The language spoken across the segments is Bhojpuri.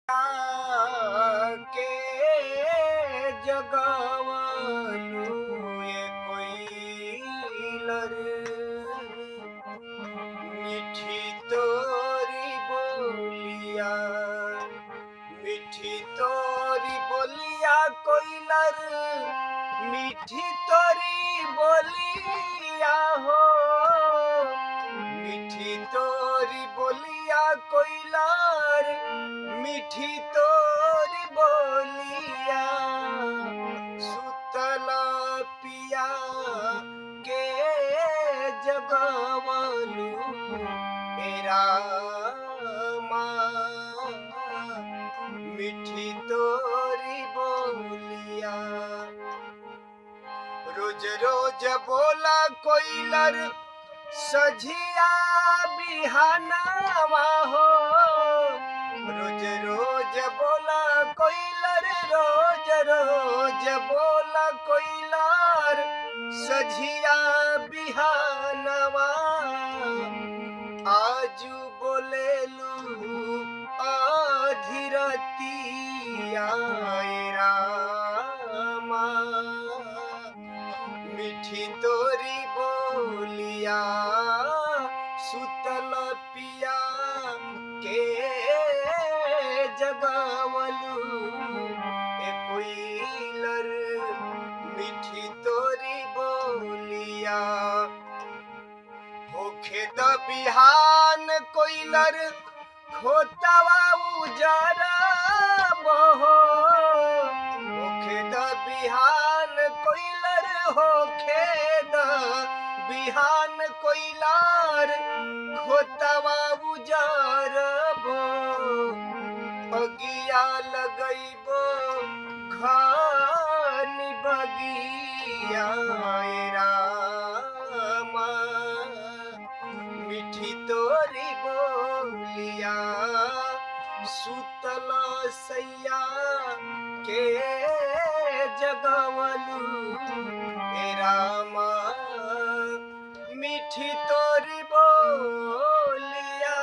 के जगवलू ये कोइलर मीठी तोरी बोलिया, मीठी तोरी बोलिया कोइलर, मीठी तोरी बोलिया हो, मीठी तोरी बोलिया कोइलर, मीठी तोरी बोलिया सुतला पिया के जगवलू ए रामा, मीठी तोरी बोलिया। रोज रोज बोला कोइलर सझिया बिहानवा हो, रोज रोज बोला कोइलर, रोज रोज बोला कोइलर सझिया बिहानवा। आजू बोलेलू आधिरतिया ए रामा, मीठी तोरी बोलिया सुतल पिया के जगवलू ए कोइलर, मीठी तोरी बोलिया। होखे द बिहान कोइलर खोतवा उजरब हो, होखे द बिहान कोइलर, होखे द बिहान कोइलर खोतवा उजरब, अगिया लगैबो घनी बगिया ए रामा, मीठी तोरी बोलिया सुतल सैया के जगवलू ए रामा, मीठी तोरी बोलिया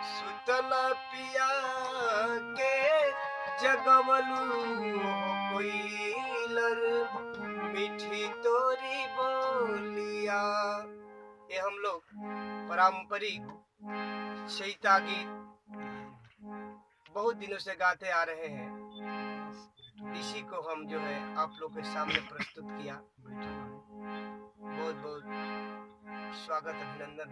सुतल पिया के जगवलू कोइलर, मीठी तोरी बोलिया। ये हम लोग पारंपरिक चैता गीत बहुत दिनों से गाते आ रहे हैं, इसी को हम जो है आप लोग के सामने प्रस्तुत किया। बहुत बहुत स्वागत, अभिनंदन।